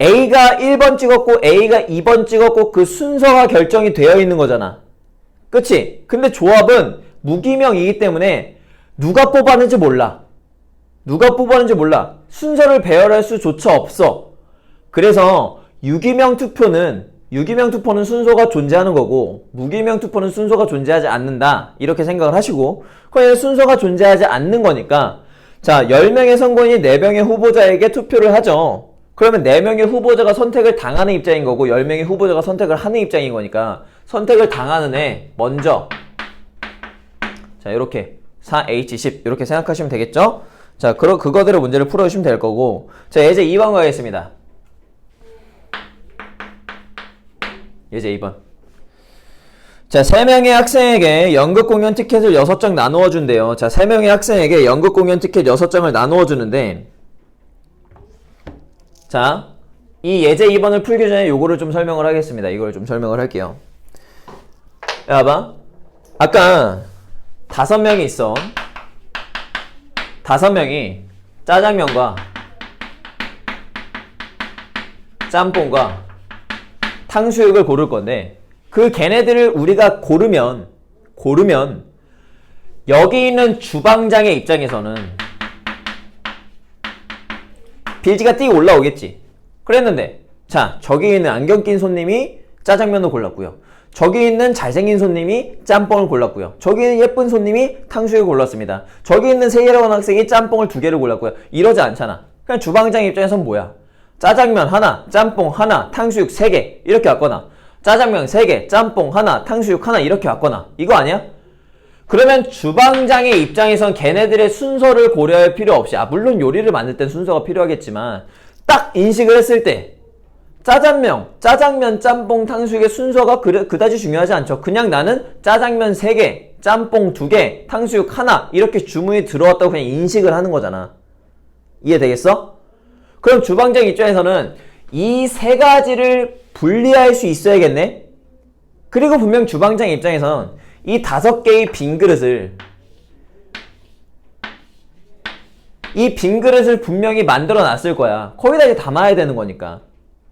A가 1번 찍었고 A가 2번 찍었고 그 순서가 결정이 되어 있는 거잖아. 그치? 근데 조합은 무기명이기 때문에 누가 뽑았는지 몰라. 누가 뽑았는지 몰라. 순서를 배열할 수조차 없어. 그래서 유기명 투표는 순서가 존재하는 거고 무기명 투표는 순서가 존재하지 않는다. 이렇게 생각을 하시고 그냥 순서가 존재하지 않는 거니까 자, 10명의 선거인이 4명의 후보자에게 투표를 하죠. 그러면 4명의 후보자가 선택을 당하는 입장인 거고 10명의 후보자가 선택을 하는 입장인 거니까 선택을 당하는 애 먼저 자, 이렇게 4H10 이렇게 생각하시면 되겠죠? 자, 그거대로 문제를 풀어주시면 될 거고 자, 예제 2번 가겠습니다. 예제 2번. 자, 3명의 학생에게 연극 공연 티켓을 6장 나누어 준대요. 자, 3명의 학생에게 연극 공연 티켓 6장을 나누어 주는데 자, 이 예제 2번을 풀기 전에 요거를 좀 설명을 하겠습니다. 이걸 좀 설명을 할게요. 야, 봐봐. 아까 5명이 있어. 5명이 짜장면과 짬뽕과 탕수육을 고를 건데 그 걔네들을 우리가 고르면 여기 있는 주방장의 입장에서는 빌지가 띄고 올라오겠지. 그랬는데 자, 저기 있는 안경 낀 손님이 짜장면을 골랐고요. 저기 있는 잘생긴 손님이 짬뽕을 골랐고요. 저기 있는 예쁜 손님이 탕수육을 골랐습니다. 저기 있는 세일하는 학생이 짬뽕을 2개를 골랐고요. 이러지 않잖아. 그냥 주방장 입장에서는 뭐야? 짜장면 하나, 짬뽕 하나, 탕수육 3개 이렇게 왔거나 짜장면 3개, 짬뽕 하나, 탕수육 하나 이렇게 왔거나 이거 아니야? 그러면 주방장의 입장에선 걔네들의 순서를 고려할 필요 없이 물론 요리를 만들 땐 순서가 필요하겠지만 딱 인식을 했을 때 짜장면, 짬뽕, 탕수육의 순서가 그다지 중요하지 않죠. 그냥 나는 짜장면 3개, 짬뽕 2개, 탕수육 하나 이렇게 주문이 들어왔다고 그냥 인식을 하는 거잖아. 이해되겠어? 그럼 주방장 입장에서는 이 3가지를 분리할 수 있어야겠네? 그리고 분명 주방장 입장에서는 이 5개의 빈 그릇을 분명히 만들어 놨을 거야. 거기다 이제 담아야 되는 거니까.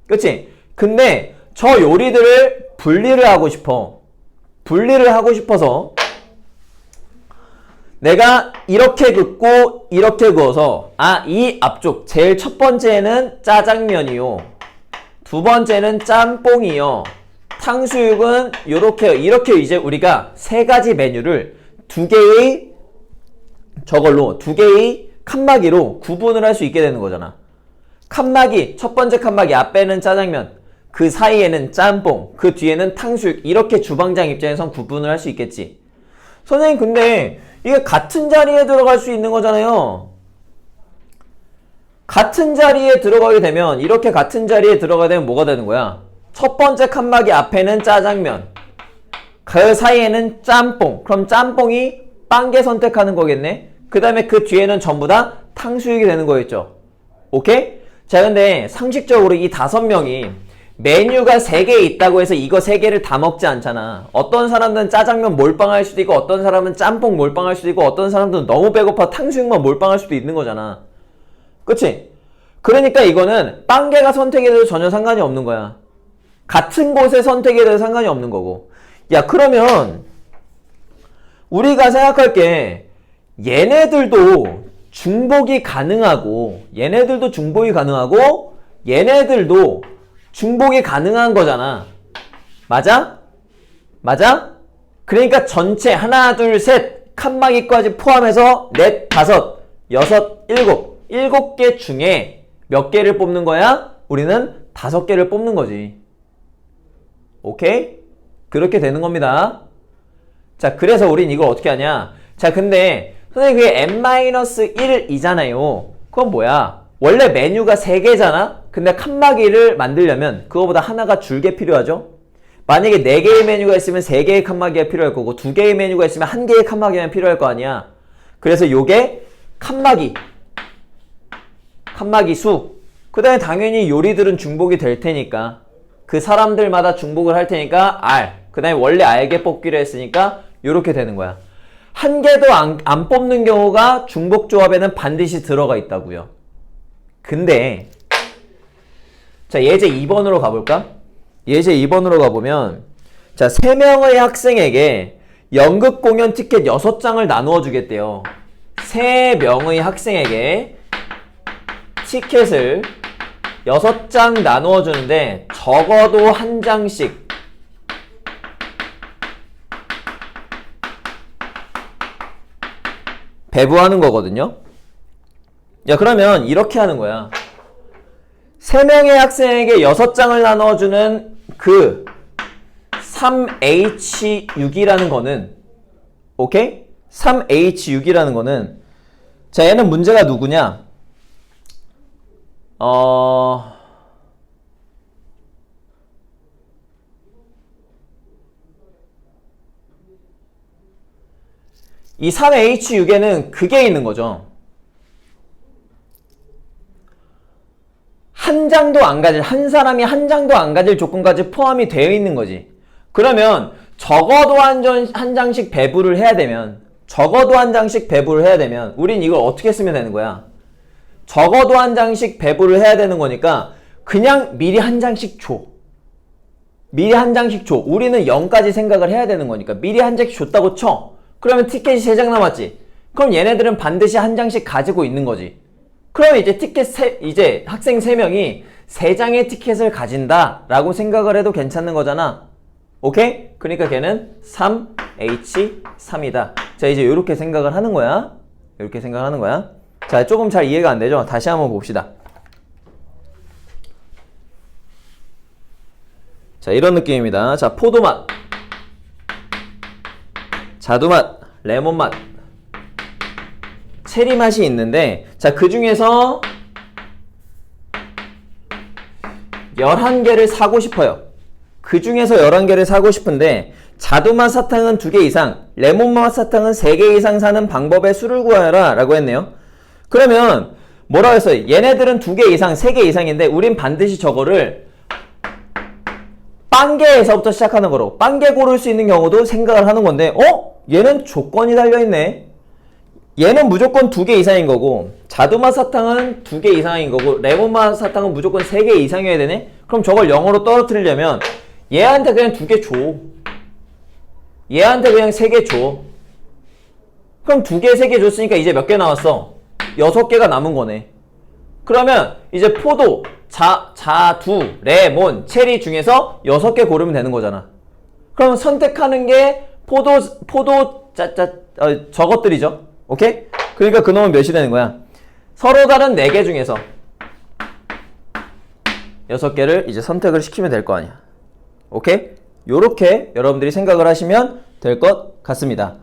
그치? 근데 저 요리들을 분리를 하고 싶어서 내가 이렇게 긋고 이렇게 구워서 이 앞쪽 제일 첫 번째는 짜장면이요, 두 번째는 짬뽕이요, 탕수육은 이렇게 이제 우리가 3가지 메뉴를 2개의 칸막이로 구분을 할 수 있게 되는 거잖아. 칸막이, 첫 번째 칸막이 앞에는 짜장면, 그 사이에는 짬뽕, 그 뒤에는 탕수육, 이렇게 주방장 입장에선 구분을 할 수 있겠지. 선생님, 근데 이게 같은 자리에 들어갈 수 있는 거잖아요. 같은 자리에 들어가게 되면 이렇게 같은 자리에 들어가게 되면 뭐가 되는 거야? 첫 번째 칸막이 앞에는 짜장면, 그 사이에는 짬뽕. 그럼 짬뽕이 빵개 선택하는 거겠네. 그 다음에 그 뒤에는 전부 다 탕수육이 되는 거겠죠. 오케이? 자, 근데 상식적으로 이 5명이 메뉴가 3개 있다고 해서 이거 3개를 다 먹지 않잖아. 어떤 사람들은 짜장면 몰빵할 수도 있고, 어떤 사람은 짬뽕 몰빵할 수도 있고, 어떤 사람들은 너무 배고파 탕수육만 몰빵할 수도 있는 거잖아. 그치? 그러니까 이거는 빵개가 선택이 돼도 전혀 상관이 없는 거야. 같은 곳에 선택이 돼도 상관이 없는 거고. 야, 그러면 우리가 생각할 게 얘네들도 중복이 가능하고 얘네들도 중복이 가능한 거잖아. 맞아? 맞아? 그러니까 전체 하나, 둘, 셋 칸막이까지 포함해서 넷, 다섯, 여섯, 일곱 개 중에 몇 개를 뽑는 거야? 우리는 5개를 뽑는 거지. 오케이? 그렇게 되는 겁니다. 자, 그래서 우린 이걸 어떻게 하냐? 자, 근데 선생님 그게 n-1이잖아요. 그건 뭐야? 원래 메뉴가 3개잖아? 근데 칸막이를 만들려면 그거보다 하나가 줄게 필요하죠? 만약에 4개의 메뉴가 있으면 3개의 칸막이가 필요할 거고 2개의 메뉴가 있으면 1개의 칸막이가 필요할 거 아니야. 그래서 요게 칸막이 수. 그 다음에 당연히 요리들은 중복이 될 테니까 그 사람들마다 중복을 할 테니까 R. 그 다음에 원래 알게 뽑기로 했으니까 요렇게 되는 거야. 한 개도 안 뽑는 경우가 중복 조합에는 반드시 들어가 있다고요. 근데 자, 예제 2번으로 가볼까? 예제 2번으로 가보면 자, 3명의 학생에게 연극 공연 티켓 6장을 나누어 주겠대요. 3명의 학생에게 티켓을 6장 나누어 주는데 적어도 한 장씩 배부하는 거거든요. 야, 그러면 이렇게 하는 거야. 3명의 학생에게 6장을 나눠주는 그 3H6이라는 거는, 오케이? 3H6이라는 거는, 자, 얘는 문제가 누구냐? 이 3H6에는 그게 있는 거죠. 한 장도 안 가질, 한 사람이 한 장도 안 가질 조건까지 포함이 되어 있는 거지. 그러면 적어도 한 장씩 배부를 해야 되면 우린 이걸 어떻게 쓰면 되는 거야? 적어도 한 장씩 배부를 해야 되는 거니까 그냥 미리 한 장씩 줘. 우리는 0까지 생각을 해야 되는 거니까 미리 한 장씩 줬다고 쳐. 그러면 티켓이 3장 남았지. 그럼 얘네들은 반드시 한 장씩 가지고 있는 거지. 그러면 이제 이제 학생 3명이 3장의 티켓을 가진다라고 생각을 해도 괜찮은 거잖아. 오케이? 그러니까 걔는 3H3이다. 자, 이제 이렇게 생각을 하는 거야. 자, 조금 잘 이해가 안 되죠? 다시 한번 봅시다. 자, 이런 느낌입니다. 자, 포도맛, 자두맛, 레몬맛, 체리맛이 있는데, 자, 그 중에서 11개를 사고 싶어요. 그 중에서 11개를 사고 싶은데, 자두맛 사탕은 2개 이상, 레몬맛 사탕은 3개 이상 사는 방법의 수를 구하여라 라고 했네요. 그러면 뭐라고 했어요? 얘네들은 2개 이상, 3개 이상인데 우린 반드시 저거를 빵개에서부터 시작하는 거로, 빵개 고를 수 있는 경우도 생각을 하는 건데, 얘는 조건이 달려있네. 얘는 무조건 2개 이상인 거고, 자두맛 사탕은 2개 이상인 거고, 레몬맛 사탕은 무조건 3개 이상이어야 되네? 그럼 저걸 0으로 떨어뜨리려면 얘한테 그냥 2개 줘. 얘한테 그냥 3개 줘. 그럼 2개, 3개 줬으니까 이제 몇 개 나왔어? 6개가 남은 거네. 그러면 이제 포도, 자두, 레몬, 체리 중에서 6개 고르면 되는 거잖아. 그럼 선택하는 게 저것들이죠. 오케이? 그러니까 그놈은 몇이 되는 거야? 서로 다른 4개 중에서 6개를 이제 선택을 시키면 될 거 아니야. 오케이? 요렇게 여러분들이 생각을 하시면 될 것 같습니다.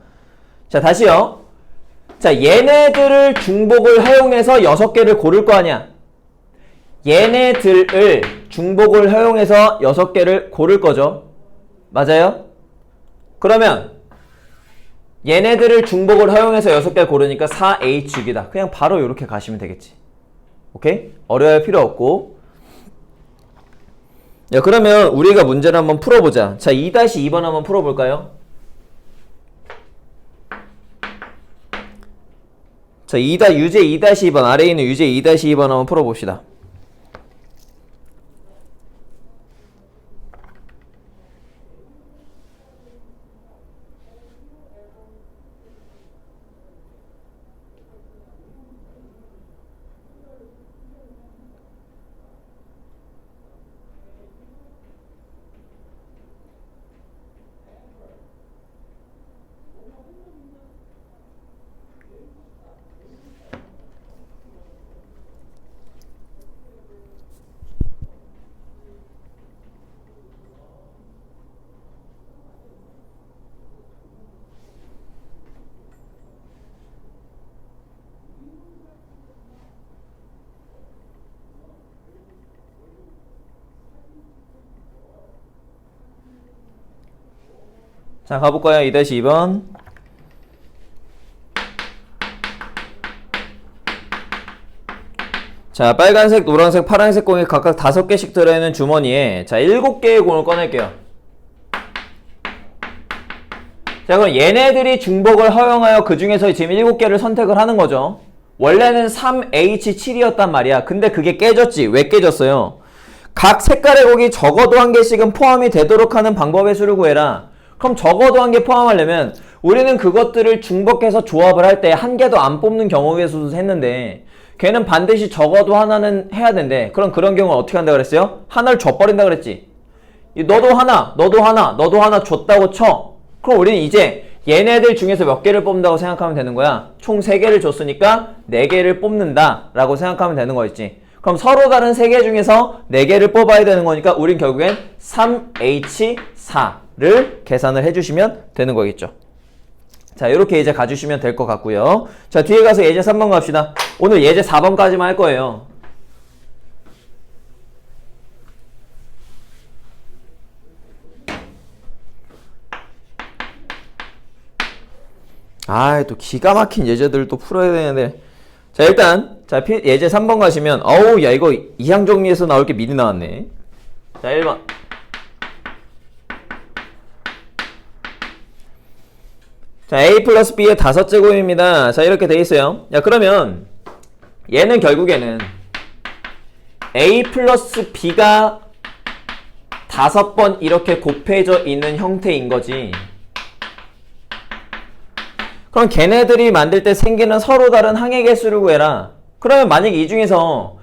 자, 다시요. 자, 얘네들을 중복을 허용해서 6개를 고를 거 아니야. 얘네들을 중복을 허용해서 6개를 고를 거죠. 맞아요? 그러면 얘네들을 중복을 허용해서 6개를 고르니까 4H6이다. 그냥 바로 이렇게 가시면 되겠지. 오케이? 어려워할 필요 없고. 야, 그러면 우리가 문제를 한번 풀어보자. 자, 2-2번 한번 풀어볼까요? 자, 유제 2-2번, 아래에 있는 유제 2-2번 한번 풀어봅시다. 자, 가볼까요? 2-2번. 자, 빨간색, 노란색, 파란색 공이 각각 5개씩 들어있는 주머니에 자, 7개의 공을 꺼낼게요. 자, 그럼 얘네들이 중복을 허용하여 그 중에서 지금 7개를 선택을 하는 거죠. 원래는 3H7이었단 말이야. 근데 그게 깨졌지. 왜 깨졌어요? 각 색깔의 곡이 적어도 1개씩은 포함이 되도록 하는 방법의 수를 구해라. 그럼 적어도 1개 포함하려면 우리는 그것들을 중복해서 조합을 할 때 1개도 안 뽑는 경우의 수도 했는데 걔는 반드시 적어도 하나는 해야 된대. 그럼 그런 경우는 어떻게 한다 그랬어요? 하나를 줘버린다 그랬지. 너도 하나, 너도 하나, 너도 하나 줬다고 쳐. 그럼 우리는 이제 얘네들 중에서 몇 개를 뽑는다고 생각하면 되는 거야. 총 3개를 줬으니까 4개를 뽑는다 라고 생각하면 되는 거였지. 그럼 서로 다른 3개 중에서 4개를 뽑아야 되는 거니까 우린 결국엔 3H4를 계산을 해주시면 되는 거겠죠. 자, 이렇게 이제 가주시면 될 것 같고요. 자, 뒤에 가서 예제 3번 갑시다. 오늘 예제 4번까지만 할 거예요. 아, 또 기가 막힌 예제들 또 풀어야 되는데. 자, 일단 자, 예제 3번 가시면 어우, 야, 이거 이항 정리에서 나올 게 미리 나왔네. 자, 1번. 자, A 플러스 B의 5제곱입니다. 자, 이렇게 돼 있어요. 야, 그러면 얘는 결국에는 A 플러스 B가 5번 이렇게 곱해져 있는 형태인 거지. 그럼 걔네들이 만들 때 생기는 서로 다른 항의 개수를 구해라. 그러면 만약에 이 중에서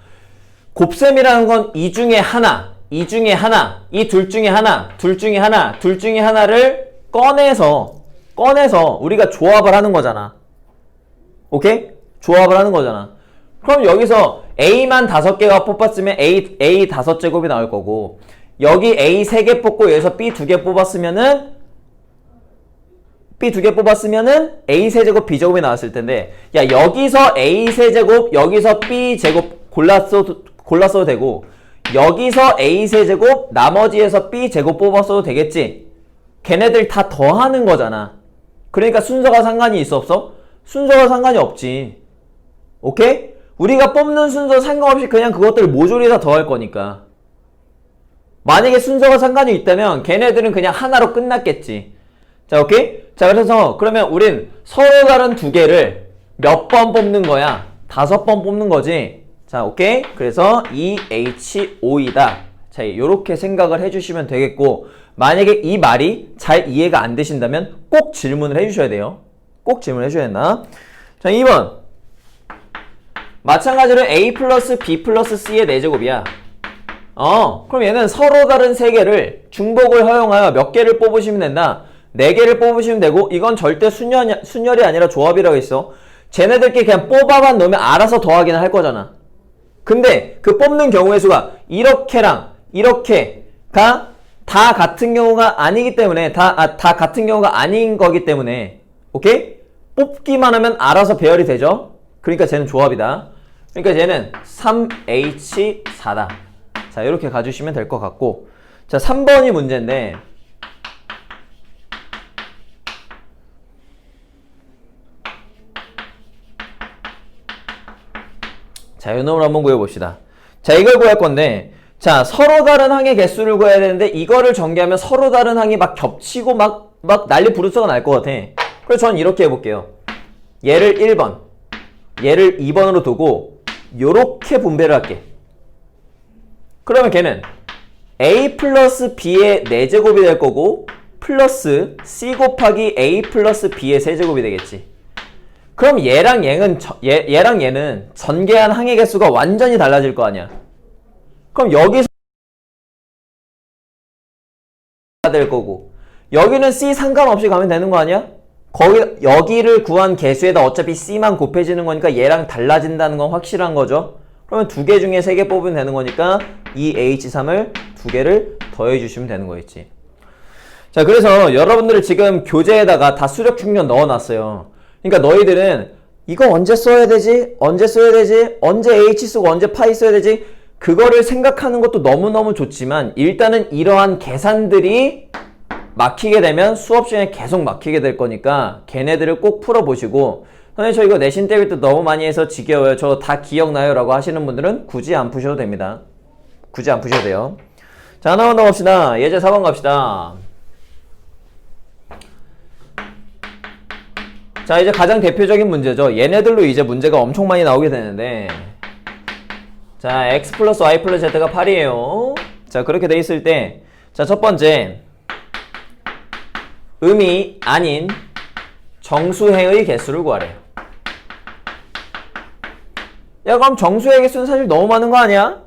곱셈이라는 건 이 중에 하나, 이 중에 하나, 이 둘 중에 하나, 둘 중에 하나, 둘 중에 하나를 꺼내서 우리가 조합을 하는 거잖아. 오케이? 조합을 하는 거잖아. 그럼 여기서 A만 5개가 뽑았으면 A 5제곱이 나올 거고, 여기 A 3개 뽑고 여기서 B 2개 뽑았으면은 B 2개 뽑았으면은 A 세제곱 B 제곱이 나왔을 텐데, 야, 여기서 A 세제곱, 여기서 B 제곱 골랐어도 되고, 여기서 A 세제곱, 나머지에서 B 제곱 뽑았어도 되겠지. 걔네들 다 더하는 거잖아. 그러니까 순서가 상관이 있어 없어? 순서가 상관이 없지. 오케이? 우리가 뽑는 순서 상관없이 그냥 그것들을 모조리 다 더할 거니까. 만약에 순서가 상관이 있다면 걔네들은 그냥 하나로 끝났겠지. 자, 오케이? 자, 그래서 그러면 우린 서로 다른 2개를 몇 번 뽑는 거야? 5번 뽑는 거지. 자, 오케이? 그래서 2H5이다. 자, 요렇게 생각을 해주시면 되겠고, 만약에 이 말이 잘 이해가 안 되신다면 꼭 질문을 해주셔야 돼요. 꼭 질문을 해줘야 된다. 자, 2번. 마찬가지로 A 플러스 B 플러스 C의 4제곱이야. 그럼 얘는 서로 다른 3개를 중복을 허용하여 몇 개를 뽑으시면 된다? 4개를 뽑으시면 되고, 이건 절대 순열이 아니라 조합이라고 했어. 쟤네들끼리 그냥 뽑아만 놓으면 알아서 더하기는 할 거잖아. 근데 그 뽑는 경우의 수가 이렇게랑 이렇게가 다 같은 경우가 아니기 때문에, 다 같은 경우가 아닌 거기 때문에, 오케이? 뽑기만 하면 알아서 배열이 되죠? 그러니까 쟤는 조합이다. 그러니까 얘는 3H4다. 자, 이렇게 가주시면 될 것 같고, 자, 3번이 문제인데, 자, 이 놈을 한번 구해봅시다. 자, 이걸 구할 건데, 자, 서로 다른 항의 개수를 구해야 되는데, 이거를 전개하면 서로 다른 항이 막 겹치고 막 난리 부르스가 날 것 같아. 그래서 저는 이렇게 해볼게요. 얘를 1번, 얘를 2번으로 두고, 요렇게 분배를 할게. 그러면 걔는 A 플러스 B의 4제곱이 될 거고, 플러스 C 곱하기 A 플러스 B의 세제곱이 되겠지. 그럼 얘랑 얘는 전개한 항의 개수가 완전히 달라질 거 아니야. 그럼 여기서 될 거고, 여기는 C 상관없이 가면 되는 거 아니야? 여기를 구한 개수에다 어차피 C만 곱해지는 거니까 얘랑 달라진다는 건 확실한 거죠. 그러면 2개 중에 3개 뽑으면 되는 거니까 이 H3을 2개를 더해 주시면 되는 거겠지. 자, 그래서 여러분들을 지금 교재에다가 다 수력 충전 넣어놨어요. 그러니까 너희들은 이거 언제 써야 되지? 언제 써야 되지? 언제 H 쓰고 언제 파이 써야 되지? 그거를 생각하는 것도 너무너무 좋지만 일단은 이러한 계산들이 막히게 되면 수업 시간에 계속 막히게 될 거니까 걔네들을 꼭 풀어보시고, 선생님 저 이거 내신 때부터 너무 많이 해서 지겨워요, 저 다 기억나요 라고 하시는 분들은 굳이 안 푸셔도 됩니다. 굳이 안 푸셔도 돼요. 자, 하나만 더 갑시다. 예제 4번 갑시다. 자, 이제 가장 대표적인 문제죠. 얘네들로 이제 문제가 엄청 많이 나오게 되는데, 자, x 플러스 y 플러스 z가 8이에요. 자, 그렇게 돼 있을 때, 자, 첫 번째, 음이 아닌 정수해의 개수를 구하래요. 야, 그럼 정수의 개수는 사실 너무 많은 거 아니야?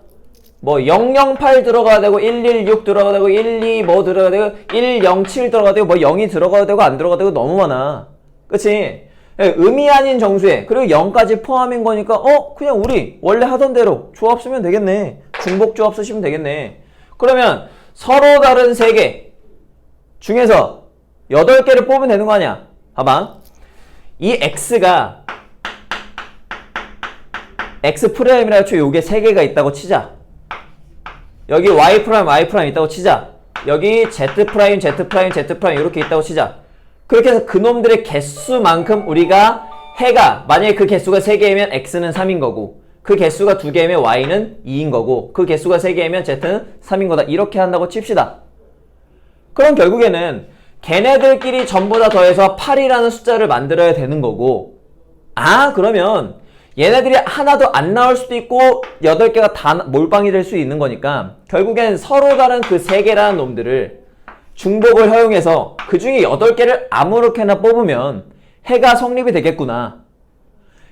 뭐 008 들어가야 되고 116 들어가야 되고 12 뭐 들어가야 되고 107 들어가야 되고 뭐 0이 들어가야 되고 안 들어가야 되고 너무 많아. 그치? 음이 아닌 정수해. 그리고 0까지 포함인 거니까 그냥 우리 원래 하던 대로 조합 쓰면 되겠네. 중복 조합 쓰시면 되겠네. 그러면 서로 다른 3개 중에서 8개를 뽑으면 되는 거 아니야. 봐봐. 이 x가 x 프라임이라 해서 요게 3개가 있다고 치자. 여기 y 프라임 y 프라임 있다고 치자. 여기 z 프라임 z 프라임 z 프라임 이렇게 있다고 치자. 그렇게 해서 그놈들의 개수만큼 우리가 해가 만약에 그 개수가 3개이면 x는 3인 거고, 그 개수가 2개이면 y는 2인 거고, 그 개수가 3개이면 z는 3인 거다. 이렇게 한다고 칩시다. 그럼 결국에는 걔네들끼리 전부 다 더해서 8이라는 숫자를 만들어야 되는 거고, 그러면 얘네들이 하나도 안 나올 수도 있고 8개가 다 몰빵이 될 수 있는 거니까 결국엔 서로 다른 그 3개라는 놈들을 중복을 허용해서 그 중에 8개를 아무렇게나 뽑으면 해가 성립이 되겠구나.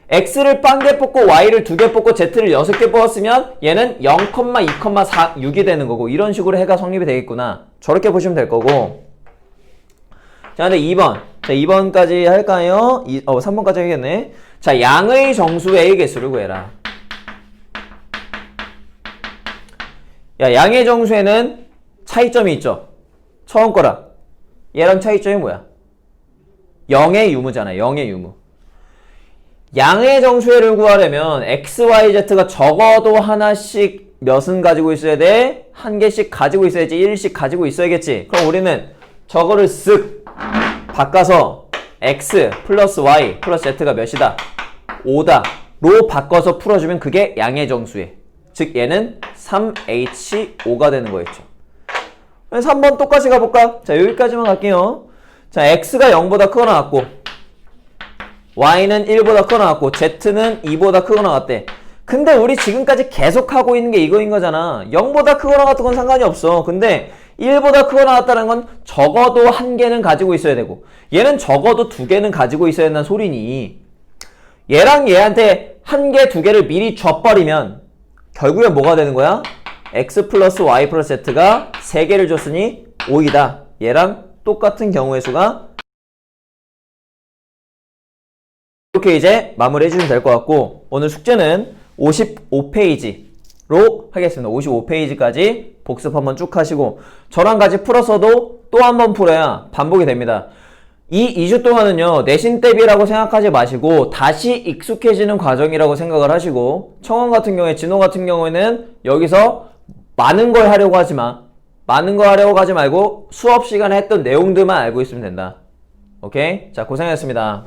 x를 1개 뽑고 y를 2개 뽑고 z를 6개 뽑았으면 얘는 0,2,6이 되는 거고, 이런 식으로 해가 성립이 되겠구나. 저렇게 보시면 될 거고. 자, 근데 2번. 자, 2번까지 할까요? 3번까지 하겠네. 자, 양의 정수의 개수를 구해라. 야, 양의 정수에는 차이점이 있죠. 처음 거랑 얘랑 차이점이 뭐야? 0의 유무잖아. 0의 유무. 양의 정수회를 구하려면 x, y, z가 적어도 하나씩 몇은 가지고 있어야 돼? 한 개씩 가지고 있어야지. 1씩 가지고 있어야겠지. 그럼 우리는 저거를 쓱 바꿔서 x 플러스 y 플러스 z가 몇이다? 5다 로 바꿔서 풀어주면 그게 양의 정수회. 즉 얘는 3H5가 되는 거였죠. 3번 똑같이 가볼까? 자, 여기까지만 갈게요. 자, x가 0보다 크거나 같고, y는 1보다 크거나 같고, z는 2보다 크거나 같대. 근데 우리 지금까지 계속 하고 있는 게 이거인 거잖아. 0보다 크거나 같은 건 상관이 없어. 근데 1보다 크거나 같다는 건 적어도 1개는 가지고 있어야 되고, 얘는 적어도 2개는 가지고 있어야 된다는 소리니, 얘랑 얘한테 1개, 2개를 미리 줘버리면 결국엔 뭐가 되는 거야? x 플러스 y 플러스 z가 3개를 줬으니 5이다. 얘랑 똑같은 경우의 수가. 이렇게 이제 마무리 해주시면 될 것 같고, 오늘 숙제는 55페이지로 하겠습니다. 55페이지까지 복습 한번 쭉 하시고, 저랑 같이 풀어서도 또 한 번 풀어야 반복이 됩니다. 이 2주 동안은요, 내신 대비라고 생각하지 마시고 다시 익숙해지는 과정이라고 생각을 하시고, 청원 같은 경우에, 진호 같은 경우에는 여기서 많은 걸 하려고 하지 마. 많은 걸 하려고 하지 말고 수업 시간에 했던 내용들만 알고 있으면 된다. 오케이? 자, 고생하셨습니다.